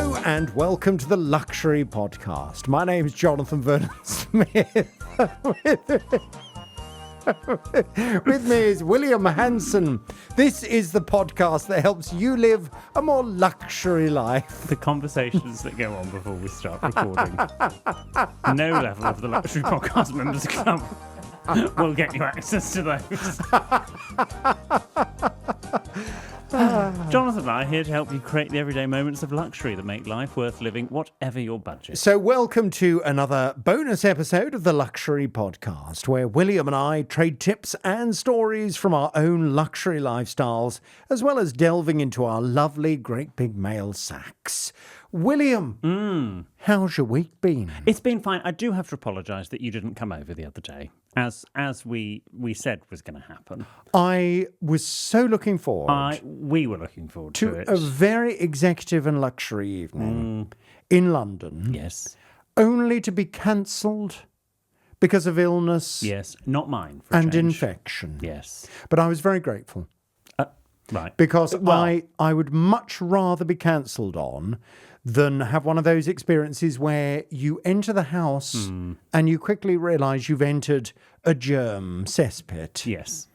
Hello and welcome to the Luxury Podcast. My name is Jonathan Vernon Smith. With me is William Hanson. This is the podcast that helps you live a more luxury life. The conversations that go on before we start recording. No level of the Luxury Podcast Members Club will get you access to those. Jonathan and I are here to help you create the everyday moments of luxury that make life worth living, whatever your budget. So welcome to another bonus episode of the Luxury Podcast, where William and I trade tips and stories from our own luxury lifestyles, as well as delving into our lovely great big mail sacks. William, how's your week been? It's been fine. I do have to apologise that you didn't come over the other day, as we said was going to happen. I was so looking forward. We were looking forward to it. A very executive and luxury evening in London. Yes. Only to be cancelled because of illness. Yes, not mine. For a and change. infection. Yes. But I was very grateful. Right. Because I would much rather be cancelled on than have one of those experiences where you enter the house and you quickly realise you've entered a germ cesspit. Yes.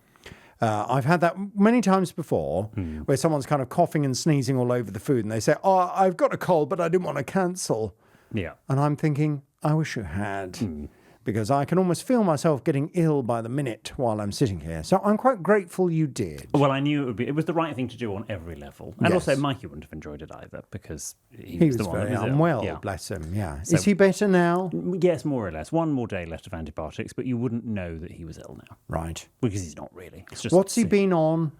I've had that many times before where someone's kind of coughing and sneezing all over the food and they say, oh, I've got a cold, but I didn't want to cancel. Yeah. And I'm thinking, I wish you had. Because I can almost feel myself getting ill by the minute while I'm sitting here. So I'm quite grateful you did. Well, I knew it was the right thing to do on every level. And Yes. also, Mikey wouldn't have enjoyed it either because he He was the one very that was unwell, ill. Yeah. bless him, yeah. So- Is he better now? Yes, more or less. One more day left of antibiotics, but you wouldn't know that he was ill now. Right. Because he's not really. It's just What's he been on?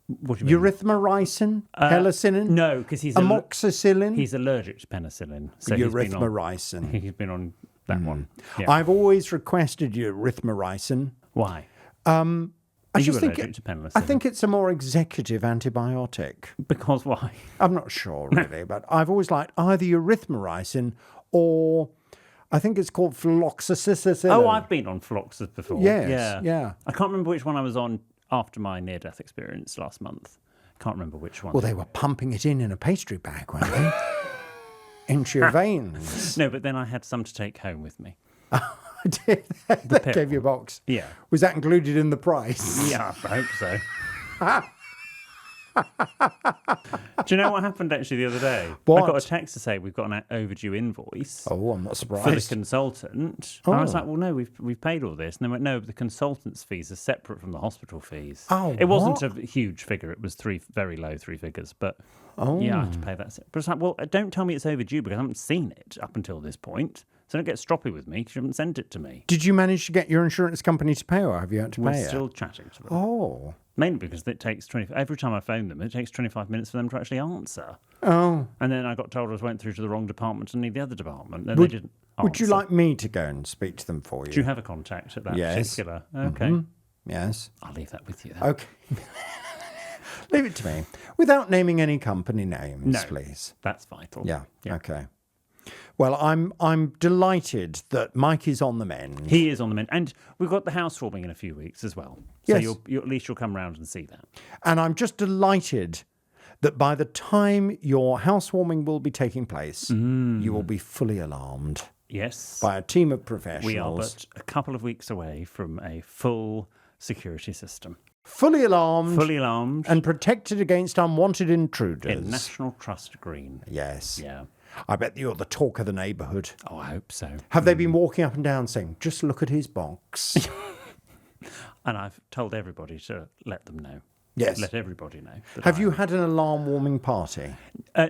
What do you mean? Erythromycin? Penicillin? No, because he's Amoxicillin? he's allergic to penicillin. So he's Erythromycin. been on that one. Yeah. I've always requested erythromycin. Why? I Are you just think allergic to penicillin? I think it's a more executive antibiotic. Because why? I'm not sure really, but I've always liked either erythromycin or I think it's called fluoxetine. Oh, I've been on Floxus before. Yes, yeah. I can't remember which one I was on after my near-death experience last month. Can't remember which one. Well, they were pumping it in a pastry bag, weren't they? Into your veins. No, but then I had some to take home with me. They gave you a box. Yeah. Was that included in the price? Yeah, I hope so. Do you know what happened actually the other day? What? I got a text to say we've got an overdue invoice Oh, I'm not surprised. for the consultant. And I was like, well, no, we've paid all this. And they went, no, but the consultant's fees are separate from the hospital fees. Oh, it wasn't what? a huge figure. It was very low three figures. But Oh. yeah, I had to pay that. But it's like, well, don't tell me it's overdue because I haven't seen it up until this point. So don't get stroppy with me because you haven't sent it to me. Did you manage to get your insurance company to pay or have you had to We're pay it? still chatting to them. Oh. Mainly because it takes every time I phone them, it takes 25 minutes for them to actually answer. Oh. And then I got told I went through to the wrong department and need the other department. And Would- they didn't Would you answer. like me to go and speak to them for you? Do you have a contact at that Yes. particular? Okay. Yes. I'll leave that with you then. Okay. Leave it to me. Without naming any company names, No. please. That's vital. Yeah. Okay. Well, I'm delighted that Mike is on the mend. He is on the mend. And we've got the housewarming in a few weeks as well. So Yes. at least you'll come round and see that. And I'm just delighted that by the time your housewarming will be taking place, you will be fully alarmed Yes. by a team of professionals. We are but a couple of weeks away from a full security system. Fully alarmed Fully alarmed. and protected against unwanted intruders. in National Trust Green. Yes. Yeah. I bet you're the talk of the neighbourhood. Oh, I hope so. Have they been walking up and down saying, just look at his box? And I've told everybody to let them know. Yes. Let everybody know. that Have I you had an alarm warming party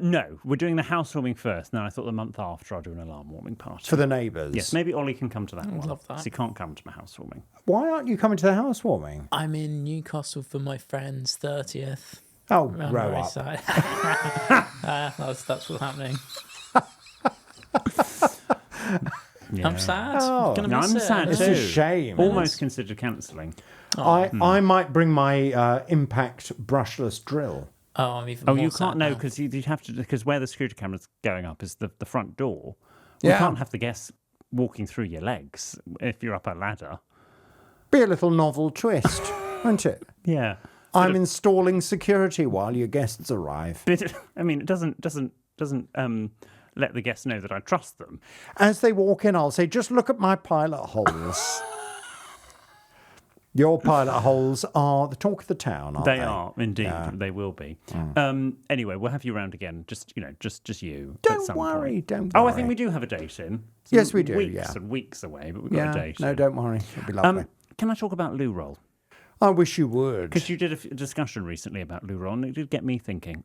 No, we're doing the housewarming first. Now I thought the month after I'll do an alarm warming party. for the neighbours? Yes, maybe Ollie can come to that one. love that. So he can't come to my housewarming. Why aren't you coming to the housewarming? I'm in Newcastle for my friend's 30th. Oh, I'm grow very up. sad. That's what's happening. Yeah. I'm sad. Oh. Gonna No, miss I'm it. sad It's too. a shame. Almost considered cancelling. I might bring my Impact brushless drill. Oh, I'm even Oh, more you sad can't know now. because you have to, because where the security camera's going up is the front door. You Yeah. can't have the guests walking through your legs if you're up a ladder. Be a little novel twist, won't it? Yeah. I'm installing security while your guests arrive. But I mean, it doesn't let the guests know that I trust them. As they walk in, I'll say, just look at my pilot holes. Your pilot holes are the talk of the town, aren't they? They are, indeed. Yeah. They will be. Anyway, we'll have you around again. Just you. At Don't some worry, point. don't Oh, worry. I think we do have a date in. Yes, we do, Weeks yeah. and weeks away, but we've got a date. No, don't worry. It'll be lovely. Can I talk about loo roll? I wish you would. Because you did a discussion recently about loo roll, and it did get me thinking.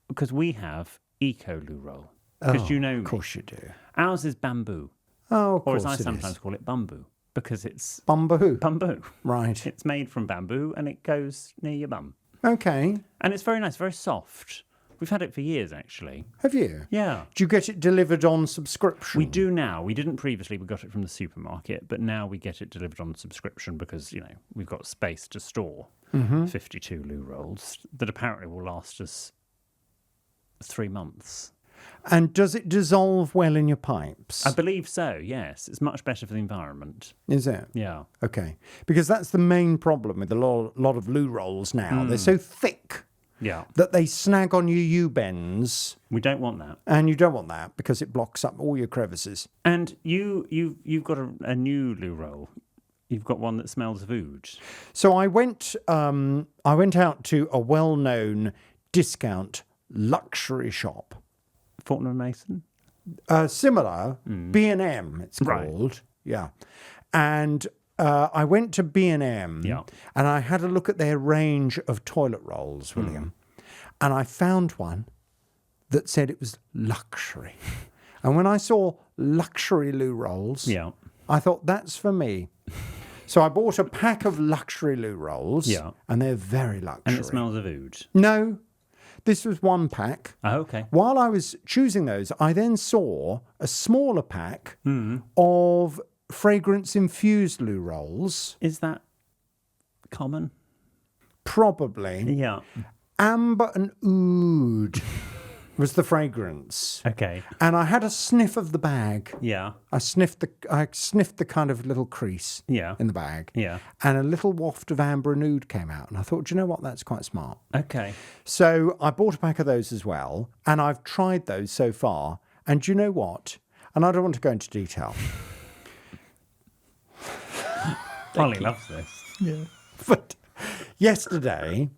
Because we have eco loo roll. Because you know me. Of course you do. Ours is bamboo. Oh, of Or course as I it sometimes is. call it, bamboo. Because it's Bamboo. bamboo. Right. It's made from bamboo and it goes near your bum. Okay. And it's very nice, very soft. We've had it for years, actually. Have you? Yeah. Do you get it delivered on subscription? We do now. We didn't previously. We got it from the supermarket, but now we get it delivered on subscription because, we've got space to store 52 loo rolls that apparently will last us 3 months. And does it dissolve well in your pipes? I believe so, yes. It's much better for the environment. Is it? Yeah. Okay. Because that's the main problem with a lot of loo rolls now. They're so thick Yeah. that they snag on your U-bends, We don't want that. and you don't want that because it blocks up all your crevices. And you've got a new loo roll. You've got one that smells of oud. So I went out to a well-known discount luxury shop. Fortnum & Mason? Similar, B&M it's Right. called. Yeah. And I went to B&M Yeah. and I had a look at their range of toilet rolls, William. And I found one that said it was luxury. And when I saw luxury loo rolls, Yeah. I thought, that's for me. So I bought a pack of luxury loo rolls. Yeah. And they're very luxury. And it smells of oud. No, this was one pack. Oh, okay. While I was choosing those, I then saw a smaller pack of fragrance-infused loo rolls. Is that common? Probably. Yeah. Amber and oud was the fragrance. Okay. And I had a sniff of the bag. Yeah. I sniffed the kind of little crease Yeah. in the bag. Yeah. And a little waft of amber and oud came out. And I thought, do you know what? That's quite smart. Okay. So I bought a pack of those as well. And I've tried those so far. And do you know what? And I don't want to go into detail. Ollie loves this. Yeah. But yesterday,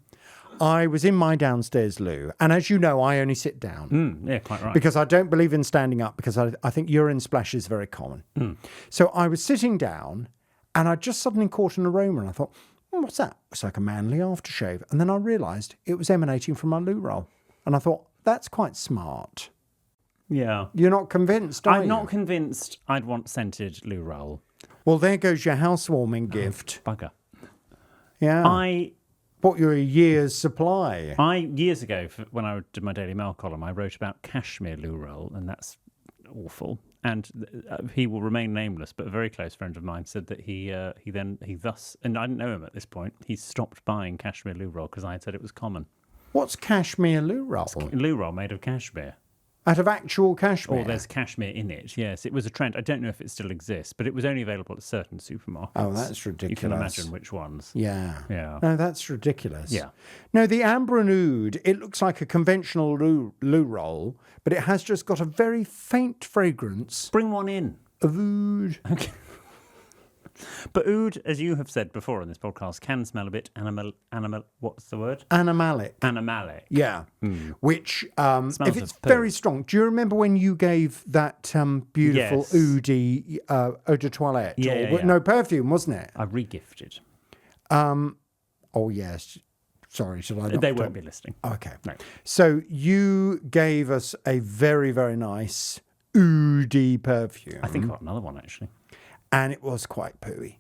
I was in my downstairs loo. And as you know, I only sit down. Yeah, quite right. Because I don't believe in standing up, because I think urine splash is very common. So I was sitting down and I just suddenly caught an aroma and I thought, what's that? It's like a manly aftershave. And then I realised it was emanating from my loo roll. And I thought, that's quite smart. Yeah. You're not convinced, are I'm you? not convinced I'd want scented loo roll. Well, there goes your housewarming gift. Bugger. Yeah. I bought you a year's supply. years ago, when I did my Daily Mail column, I wrote about cashmere loo roll, and that's awful. And he will remain nameless, but a very close friend of mine said that he thus, and I didn't know him at this point, he stopped buying cashmere loo roll because I had said it was common. What's cashmere loo roll? Loo roll made of cashmere. Out of actual cashmere? Or there's cashmere in it, yes. It was a trend. I don't know if it still exists, but it was only available at certain supermarkets. Oh, that's ridiculous. You can imagine which ones. Yeah. Yeah. No, that's ridiculous. Yeah. No, the amber and oud, it looks like a conventional loo roll, but it has just got a very faint fragrance Bring one in. of oud. Okay. But oud, as you have said before on this podcast, can smell a bit animal. What's the word? Animalic. Animalic. Yeah. Which, if Smells it's of poo. very strong, do you remember when you gave that beautiful Yes. oudy eau de toilette? Yeah. No, perfume, wasn't it? I regifted. Oh, yes. Sorry, should I not They talk? won't be listening. Okay. No. So you gave us a very, very nice oudy perfume. I think I got another one, actually. And it was quite pooey.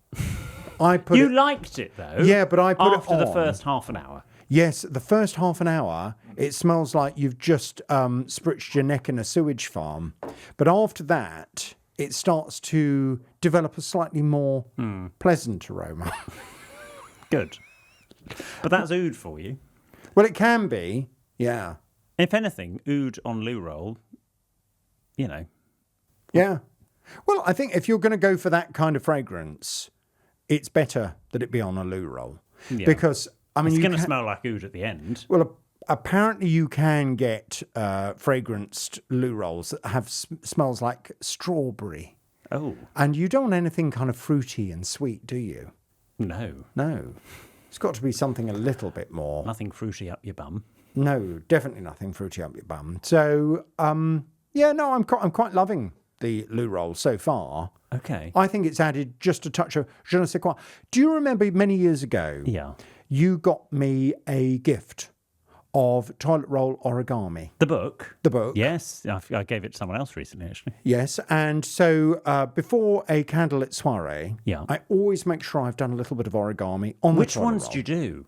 I put You it... liked it, though. Yeah, but I put it after the on. first half an hour. Yes, the first half an hour, it smells like you've just spritched your neck in a sewage farm. But after that, it starts to develop a slightly more pleasant aroma. Good. But that's oud for you. Well, it can be, yeah. If anything, oud on loo roll, Yeah. Well, I think if you're going to go for that kind of fragrance, it's better that it be on a loo roll. Yeah. Because, I mean, it's you going to can- smell like oud at the end. Well, apparently you can get fragranced loo rolls that have smells like strawberry. Oh, And you don't want anything kind of fruity and sweet, do you? no. No. It's got to be something a little bit more. Nothing fruity up your bum. No, definitely nothing fruity up your bum. So, I'm quite loving the loo roll so far. Okay. I think it's added just a touch of je ne sais quoi. Do you remember many years ago, Yeah. you got me a gift of toilet roll origami? The book? The book. Yes. I gave it to someone else recently, actually. Yes, and so before a candlelit soiree, Yeah. I always make sure I've done a little bit of origami on Which the toilet ones roll. do you do?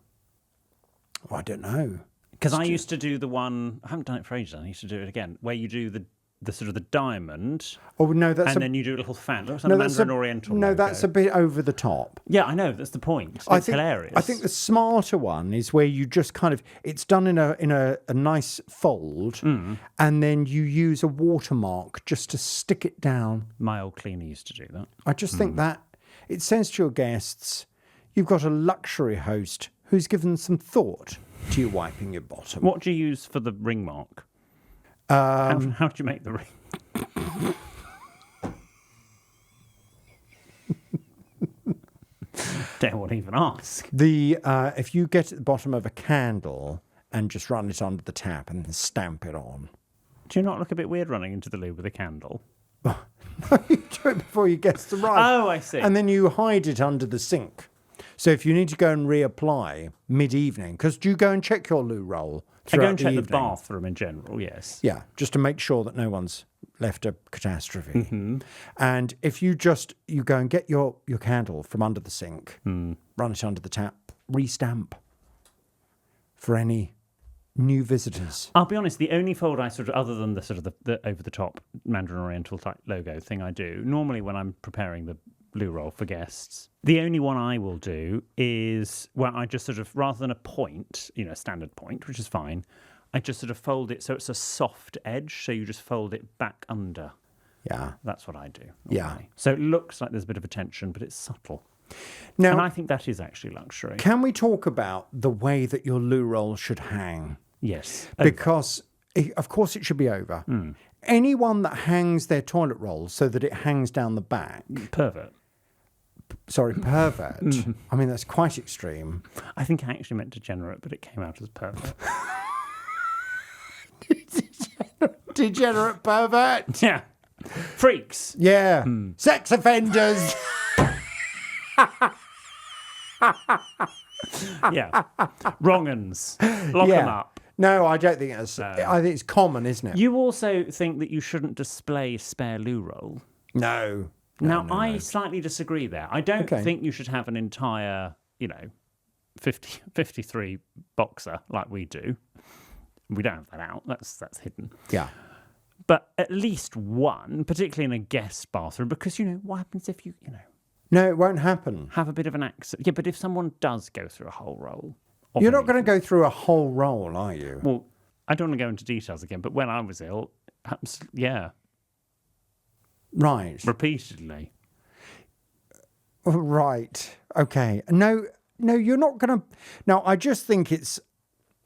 Oh, I don't know. Because I used to do the one, I haven't done it for ages, I need to do it again, where you do the sort of the diamond, Oh no, that's and a then you do a little fan. Looks like no, a that's Mandarin a, Oriental no, logo. that's a bit over the top. Yeah, I know, that's the point. It's I think, hilarious. I think the smarter one is where you just kind of it's done in a nice fold, and then you use a watermark just to stick it down. My old cleaner used to do that. I just think that it says to your guests, you've got a luxury host who's given some thought to you wiping your bottom. What do you use for the ring mark? How do you make the ring? Dare not even ask. The if you get at the bottom of a candle and just run it under the tap and then stamp it on. Do you not look a bit weird running into the loo with a candle? You do it before your guests arrive. Oh, I see. And then you hide it under the sink. So if you need to go and reapply mid-evening, because do you go and check your loo roll I throughout go and check the evening? bathroom in general, yes. Yeah, just to make sure that no one's left a catastrophe. Mm-hmm. And if you go and get your candle from under the sink, run it under the tap, restamp for any new visitors. I'll be honest, the only fold I sort of, other than the sort of the over-the-top Mandarin Oriental type logo thing I do, normally when I'm preparing the loo roll for guests, the only one I will do is, well, I just sort of, rather than a point, a standard point, which is fine, I just sort of fold it so it's a soft edge, so you just fold it back under. Yeah. That's what I do. Yeah. normally. So it looks like there's a bit of a tension, but it's subtle. Now, And I think that is actually luxury. can we talk about the way that your loo roll should hang? Yes. Because, of course, it should be over. Anyone that hangs their toilet roll so that it hangs down the back, Pervert. pervert. I mean, that's quite extreme. I think I actually meant degenerate, but it came out as pervert. Degenerate pervert. Yeah. Freaks. Yeah. Sex offenders. Yeah. Wrong uns. Lock them up. No, I don't think that's. I think it's common, isn't it? You also think that you shouldn't display spare loo roll. No. Now, I slightly disagree there. I don't Okay. think you should have an entire, 53 boxer like we do. We don't have that out. That's hidden. Yeah. But at least one, particularly in a guest bathroom, because, what happens if you, No, it won't happen. have a bit of an accident? Yeah, but if someone does go through a whole roll. You're not going to go through a whole roll, are you? Well, I don't want to go into details again, but when I was ill, yeah, Right. repeatedly. Right. Okay. No, you're not going to. No, I just think it's.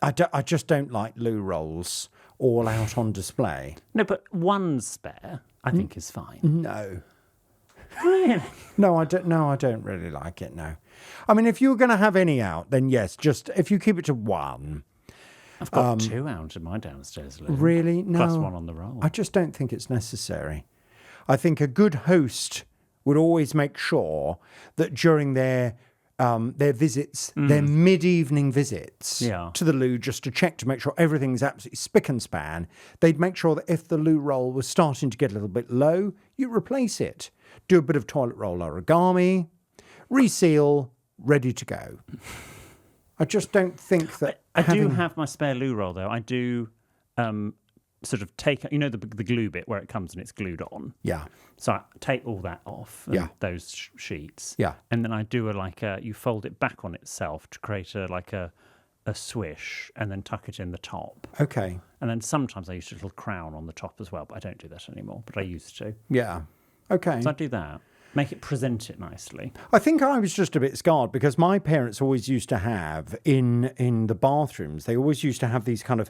I just don't like loo rolls all out on display. No, but one spare, I think, is fine. No. Really? No, I don't. No, I don't really like it. No. I mean, if you were going to have any out, then yes. Just if you keep it to one. I've got 2 out in my downstairs loo. Really? No. Plus 1 on the roll. I just don't think it's necessary. I think a good host would always make sure that during their visits, their mid-evening visits Yeah. to the loo, just to check to make sure everything's absolutely spick and span, they'd make sure that if the loo roll was starting to get a little bit low, you replace it. Do a bit of toilet roll origami, reseal, ready to go. I just don't think that I do have my spare loo roll, though. I do sort of take, the glue bit where it comes and it's glued on. Yeah. So I take all that off, Yeah. those sheets. Yeah. And then I do you fold it back on itself to create a swish and then tuck it in the top. Okay. And then sometimes I use a little crown on the top as well, but I don't do that anymore, but I used to. Yeah. Okay. So I do that. Make it present it nicely. I think I was just a bit scarred because my parents always used to have in the bathrooms, they always used to have these kind of,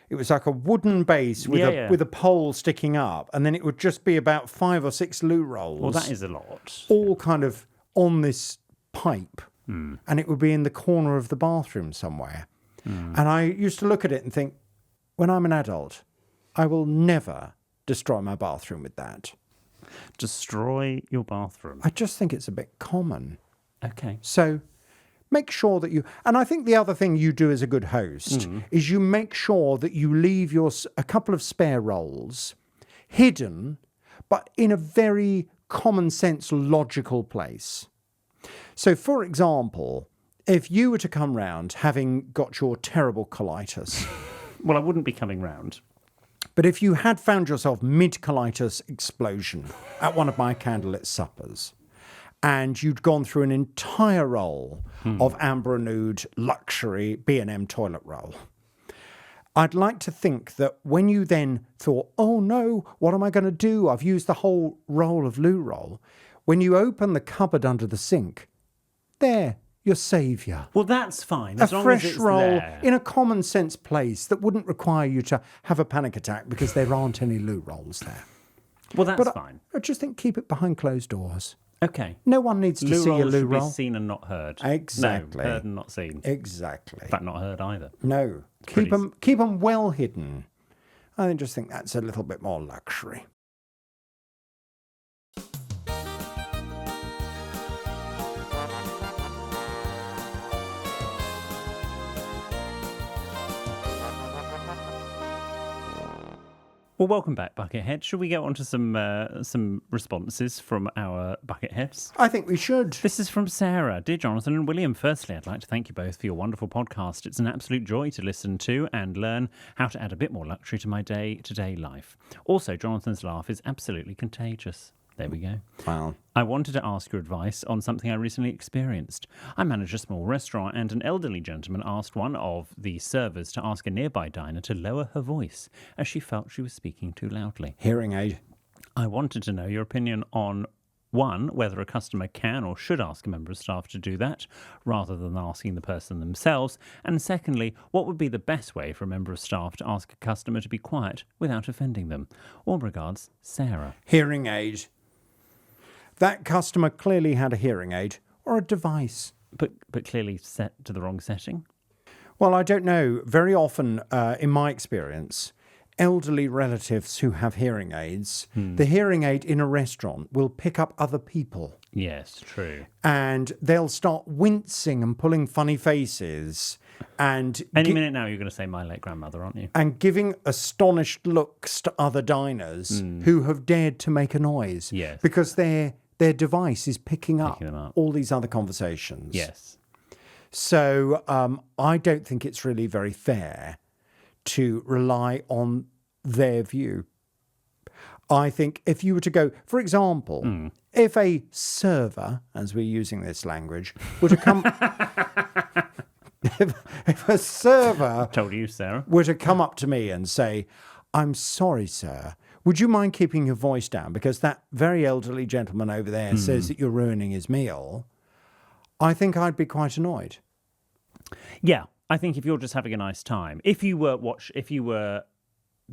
it was like a wooden base with a pole sticking up, and then it would just be about 5 or 6 loo rolls. Well, that is a lot. All kind of on this pipe, and it would be in the corner of the bathroom somewhere. And I used to look at it and think, when I'm an adult, I will never destroy my bathroom with that. Destroy your bathroom. I just think it's a bit common. Okay. So make sure that you... And I think the other thing you do as a good host is you make sure that you leave a couple of spare rolls hidden, but in a very common sense, logical place. So, for example, if you were to come round having got your terrible colitis... Well, I wouldn't be coming round. But if you had found yourself mid-colitis explosion at one of my candlelit suppers, and you'd gone through an entire roll of amber nude luxury B&M toilet roll, I'd like to think that when you then thought, oh no, what am I going to do? I've used the whole roll of loo roll. When you open the cupboard under the sink, there, your saviour. Well, that's fine. A As long fresh as it's roll there. in a common sense place that wouldn't require you to have a panic attack because there aren't any loo rolls there. Well, that's But fine. I just think keep it behind closed doors. Okay. No one needs to Loo see a roll loo should roll. be seen and not heard. Exactly. No, heard and not seen. Exactly. In fact, not heard either. No. Keep them well hidden. I just think that's a little bit more luxury. Well, welcome back, Buckethead. Shall we get on to some responses from our Bucketheads? I think we should. This is from Sarah. Dear Jonathan and William, firstly, I'd like to thank you both for your wonderful podcast. It's an absolute joy to listen to and learn how to add a bit more luxury to my day-to-day life. Also, Jonathan's laugh is absolutely contagious. There we go. Wow. I wanted to ask your advice on something I recently experienced. I manage a small restaurant, and an elderly gentleman asked one of the servers to ask a nearby diner to lower her voice, as she felt she was speaking too loudly. Hearing aid. I wanted to know your opinion on, one, whether a customer can or should ask a member of staff to do that, rather than asking the person themselves, and secondly, what would be the best way for a member of staff to ask a customer to be quiet without offending them? All regards, Sarah. Hearing aid. That customer clearly had a hearing aid or a device. But clearly set to the wrong setting? Well, I don't know. Very often, in my experience, elderly relatives who have hearing aids, the hearing aid in a restaurant will pick up other people. Yes, true. And they'll start wincing and pulling funny faces and Any minute now you're going to say my late grandmother, aren't you? and giving astonished looks to other diners who have dared to make a noise. Yes. Because their device is picking up them up. all these other conversations. Yes. So I don't think it's really very fair to rely on their view. I think if you were to go, for example, if a server, as we're using this language, were to come... if a server Told you, Sarah. were to come up to me and say, I'm sorry, sir, would you mind keeping your voice down? Because that very elderly gentleman over there says that you're ruining his meal. I think I'd be quite annoyed. Yeah, I think if you're just having a nice time, if you were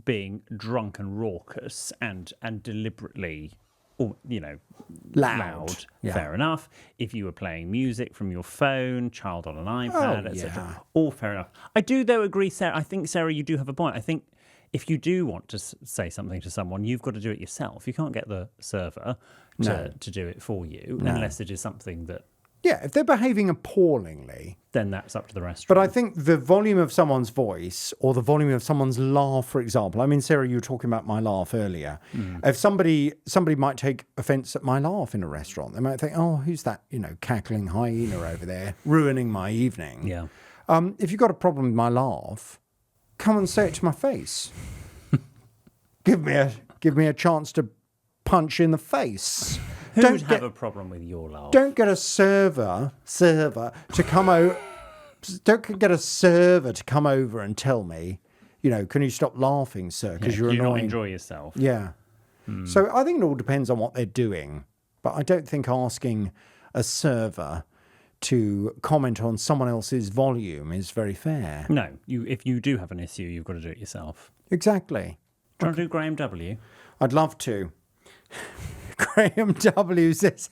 being drunk and raucous and deliberately, or loud, Yeah. fair enough. If you were playing music from your phone, child on an iPad, etc., yeah. all fair enough. I do though agree, Sarah. I think, Sarah, you do have a point. I think if you do want to say something to someone, you've got to do it yourself. You can't get the server to do it for you unless it is something that. Yeah, if they're behaving appallingly, Then that's up to the restaurant. but I think the volume of someone's voice or the volume of someone's laugh, for example. I mean, Sarah, you were talking about my laugh earlier. If somebody might take offence at my laugh in a restaurant, they might think, "Oh, who's that? Cackling hyena over there, ruining my evening." Yeah. If you've got a problem with my laugh, come and say it to my face. Give me a chance to punch in the face. Who would have a problem with your laugh? Don't get a server to come over. Don't get a server to come over and tell me, can you stop laughing, sir? Because you're you annoying. not enjoy yourself. Yeah. So I think it all depends on what they're doing. but I don't think asking a server to comment on someone else's volume is very fair. No, if you do have an issue, you've got to do it yourself. Exactly. Do you want to do Graham W? I'd love to. Graham W says,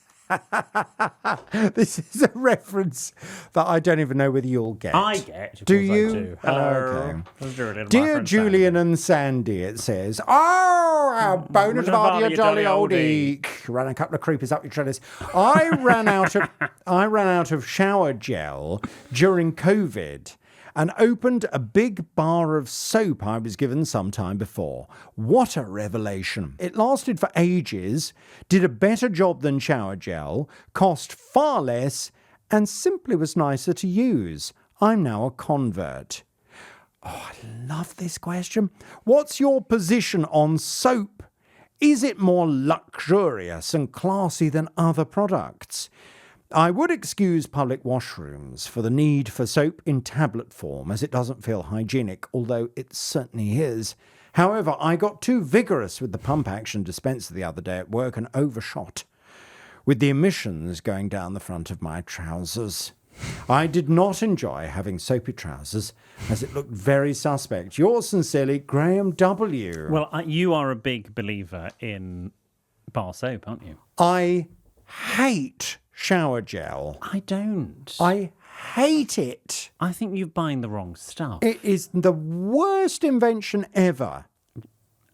this is a reference that I don't even know whether you'll get. I get. Of Do course I you? do. Hello. Okay. Let's do it, my Dear friend Julian Sandy. and Sandy, it says, oh, a bonus of Bonavide, your jolly old oldie. eek. Ran a couple of creepers up your trellis. I ran out of shower gel during COVID and opened a big bar of soap I was given some time before. What a revelation. It lasted for ages, did a better job than shower gel, cost far less, and simply was nicer to use. I'm now a convert. Oh, I love this question. What's your position on soap? Is it more luxurious and classy than other products? I would excuse public washrooms for the need for soap in tablet form, as it doesn't feel hygienic, although it certainly is. However, I got too vigorous with the pump action dispenser the other day at work and overshot, with the emissions going down the front of my trousers. I did not enjoy having soapy trousers, as it looked very suspect. Yours sincerely, Graham W. Well, you are a big believer in bar soap, aren't you? I hate shower gel. I don't. I hate it. I think you're buying the wrong stuff. It is the worst invention ever.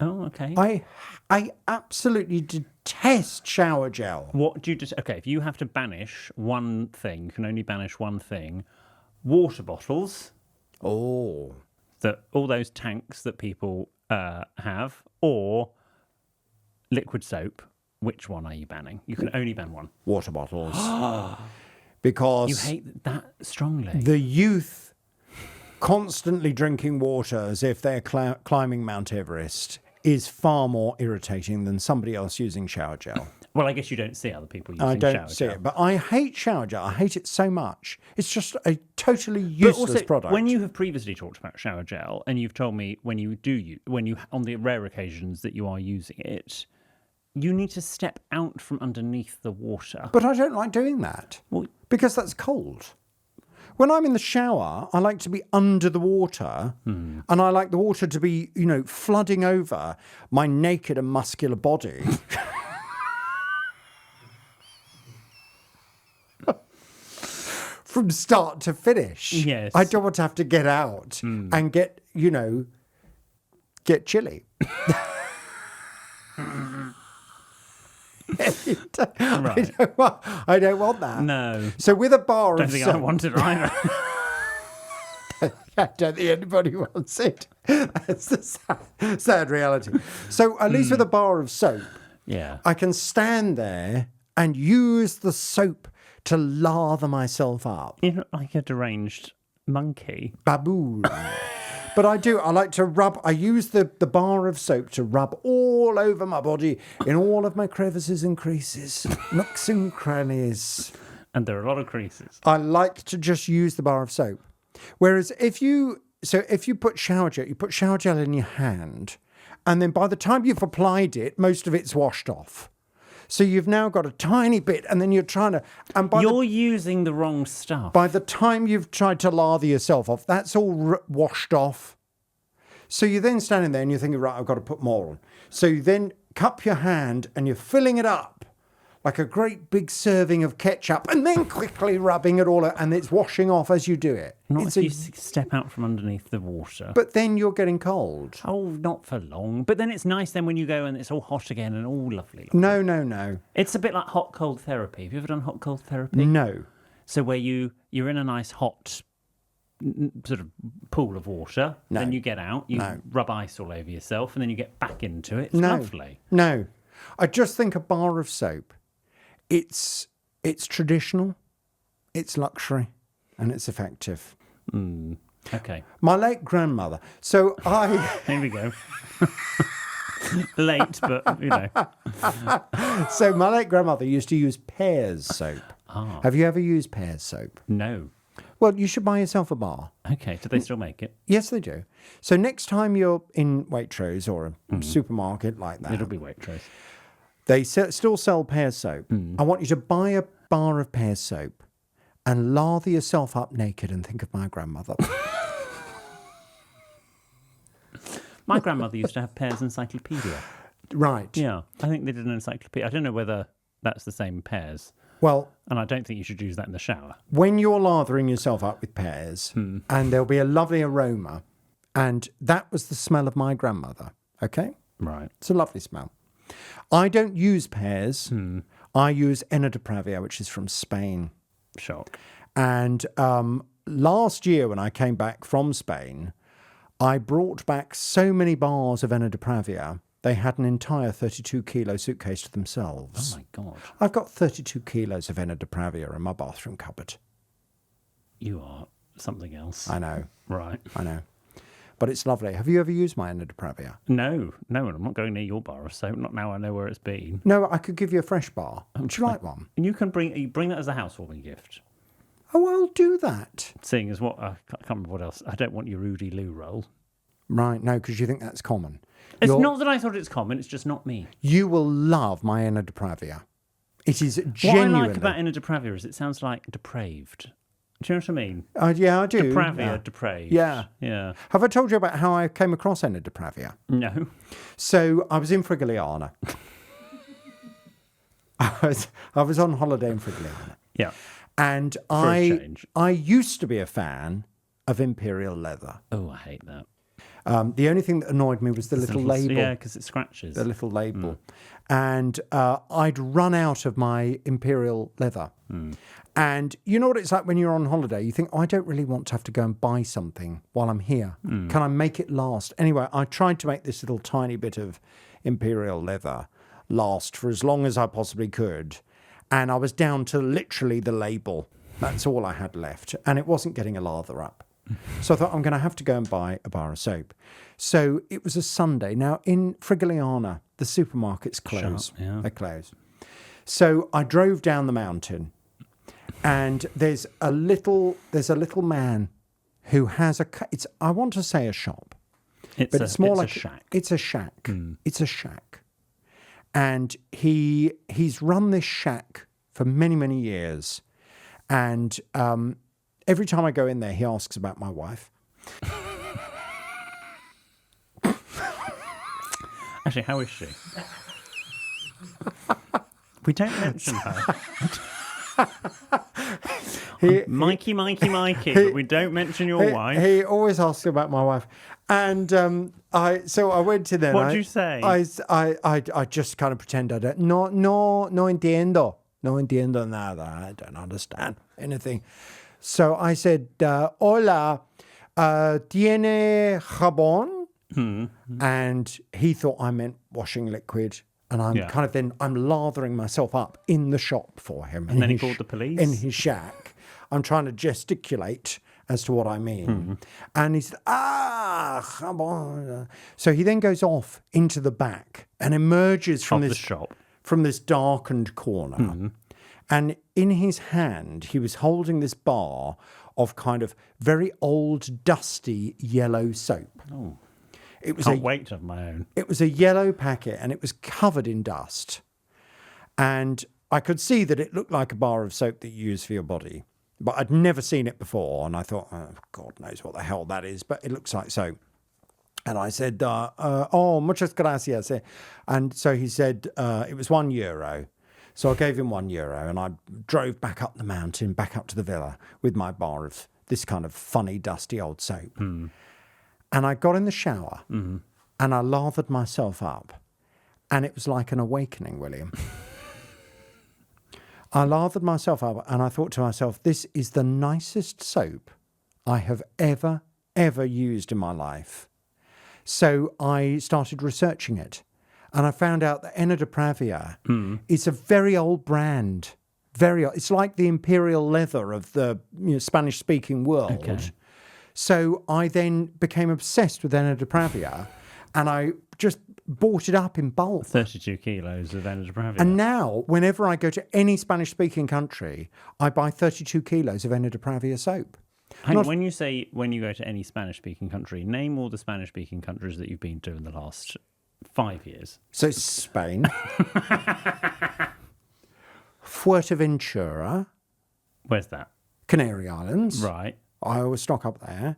Oh, okay. I absolutely detest shower gel. What do you just... Okay, if you have to banish one thing, you can only banish one thing, water bottles, Oh. all those tanks that people have, or liquid soap, which one are you banning? You can only ban one. Water bottles. Because You hate that strongly. the youth constantly drinking water as if they're climbing Mount Everest is far more irritating than somebody else using shower gel. Well, I guess you don't see other people using I don't shower see gel. it, but I hate shower gel. I hate it so much. It's just a totally But useless also, product. when you have previously talked about shower gel, and you've told me when you on the rare occasions that you are using it, you need to step out from underneath the water. But I don't like doing that Well, because that's cold. When I'm in the shower, I like to be under the water, and I like the water to be, flooding over my naked and muscular body. From start to finish. Yes. I don't want to have to get out and get chilly. I don't want that. no. So with a bar Don't of think I soap, want it either. I don't think anybody wants it. That's the sad reality. So at least with a bar of soap, Yeah. I can stand there and use the soap to lather myself up. You're not like a deranged monkey. Baboon. But I like to rub, I use the bar of soap to rub all over my body in all of my crevices and creases, nooks and crannies. And there are a lot of creases. I like to just use the bar of soap. Whereas if you put shower gel, you put shower gel in your hand, and then by the time you've applied it, most of it's washed off. So you've now got a tiny bit, and then you're trying to... And You're using the wrong stuff. by the time you've tried to lather yourself off, that's all washed off. So you're then standing there and you're thinking, right, I've got to put more on. So you then cup your hand and you're filling it up like a great big serving of ketchup and then quickly rubbing it all out, and it's washing off as you do it. Not It's if you step out from underneath the water. But then you're getting cold. Oh, not for long. But then it's nice then when you go and it's all hot again and all lovely. No. It's a bit like hot cold therapy. Have you ever done hot cold therapy? No. So where you're in a nice hot sort of pool of water, No. then you get out, you No. rub ice all over yourself, and then you get back into it. It's No. lovely. No. I just think a bar of soap, it's traditional, it's luxury, and it's effective. Okay, My late grandmother. So here we go. Late, but So my late grandmother used to use Pears soap. Ah. Have you ever used Pears soap? No. Well, you should buy yourself a bar. Okay, do they still make it? Yes, they do. So next time you're in Waitrose or a supermarket like that, It'll be Waitrose. They still sell Pear soap. I want you to buy a bar of Pear soap and lather yourself up naked and think of my grandmother. My grandmother used to have Pear's encyclopedia. Right. Yeah, I think they did an encyclopedia. I don't know whether that's the same Pears. Well, And I don't think you should use that in the shower. when you're lathering yourself up with pears, and there'll be a lovely aroma, and that was the smell of my grandmother, okay? Right. It's a lovely smell. I don't use pears. I use Enna depravia, which is from Spain. Shock. And last year when I came back from Spain, I brought back so many bars of Enna depravia, they had an entire 32-kilo suitcase to themselves. Oh, my God. I've got 32 kilos of Enna depravia in my bathroom cupboard. You are something else. I know, Right. I know. But it's lovely. Have you ever used my Enna depravia? No, I'm not going near your bar of soap. Not now I know where it's been. No, I could give you a fresh bar. Would you like one? And you bring that as a housewarming gift. Oh, I'll do that. Seeing as what, I can't remember what else. I don't want your Rudy Lou roll. Right, no, because you think that's common. It's not that I thought it's common, it's just not me. You will love my Enna depravia. It is genuinely... What I like about Enna depravia is it sounds like depraved. Do you know what I mean? Yeah, I do. Depravia, Yeah. depraved. Yeah. Yeah. Have I told you about how I came across Enna depravia? No. So I was in Frigiliana. I was on holiday in Frigiliana. Yeah. And a change. I used to be a fan of imperial leather. Oh, I hate that. The only thing that annoyed me was the little label. Yeah, because it scratches. The little label. And I'd run out of my imperial leather. And you know what it's like when you're on holiday? You think, I don't really want to have to go and buy something while I'm here. Can I make it last? Anyway, I tried to make this little tiny bit of imperial leather last for as long as I possibly could. And I was down to literally the label. That's all I had left. And it wasn't getting a lather up. So I thought, I'm going to have to go and buy a bar of soap. So it was a Sunday. Now, in Frigiliana, the supermarkets close. Shut, yeah. They close. So I drove down the mountain, and there's a little man who has I want to say a shop, but it's more like a shack. It's a shack. It's a shack. And he's run this shack for many, many years. And every time I go in there, he asks about my wife. Actually, how is she? We don't mention her. Mikey, but we don't mention your wife. He always asks about my wife. And I went to them. What did you say? I just kind of pretend I don't. No entiendo. No entiendo nada. I don't understand anything. So I said, hola, tiene jabón? And he thought I meant washing liquid. And I'm lathering myself up in the shop for him. And then he called the police? In his shack. I'm trying to gesticulate as to what I mean. And he said, jabón. So he then goes off into the back and emerges from the shop. From this darkened corner. And in his hand, he was holding this bar of kind of very old, dusty yellow soap. Oh. It was Can't wait to have my own. It was a yellow packet, and it was covered in dust. And I could see that it looked like a bar of soap that you use for your body. But I'd never seen it before, and I thought, oh, God knows what the hell that is, but it looks like soap. And I said, muchas gracias. And so he said, it was €1. So I gave him €1, and I drove back up the mountain, back up to the villa with my bar of this kind of funny, dusty old soap. And I got in the shower, and I lathered myself up, and it was like an awakening, William. I lathered myself up, and I thought to myself, this is the nicest soap I have ever used in my life. So I started researching it, and I found out that Enna depravia is a very old brand. Very old. It's like the imperial leather of the Spanish-speaking world. Okay. So I then became obsessed with Enna depravia, and I just bought it up in bulk. 32 kilos of Enna depravia. And now, whenever I go to any Spanish-speaking country, I buy 32 kilos of Enna depravia soap. When you go to any Spanish-speaking country, name all the Spanish-speaking countries that you've been to in the last 5 years. So Spain, Fuerteventura, Where's that? Canary Islands. Right. I always stock up there.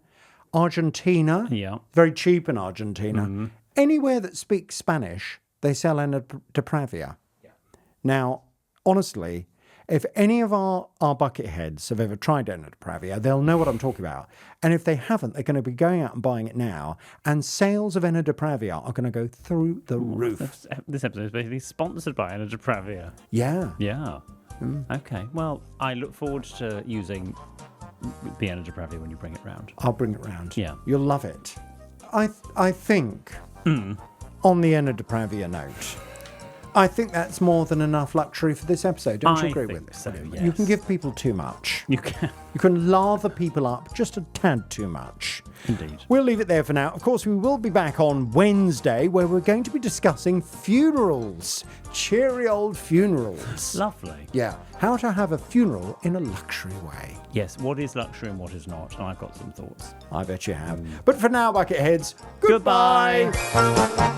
Argentina. Yeah. Very cheap in Argentina. Anywhere that speaks Spanish, they sell Enna depravia. Yeah. Now, honestly, if any of our bucket heads have ever tried Enna depravia, they'll know what I'm talking about. And if they haven't, they're going to be going out and buying it now. And sales of Enna depravia are going to go through the roof. This episode is basically sponsored by Enna depravia. Yeah. Yeah. Okay. Well, I look forward to using the Enna depravia when you bring it round. I'll bring it round. Yeah. You'll love it. I think, on the Enna depravia note, I think that's more than enough luxury for this episode. Don't you I agree think with so, it? yes. You can give people too much. You can. You can lather people up just a tad too much. Indeed. We'll leave it there for now. Of course, we will be back on Wednesday where we're going to be discussing funerals. Cheery old funerals. Lovely. Yeah. How to have a funeral in a luxury way. Yes, what is luxury and what is not? And I've got some thoughts. I bet you have. But for now, Bucketheads, Goodbye. goodbye.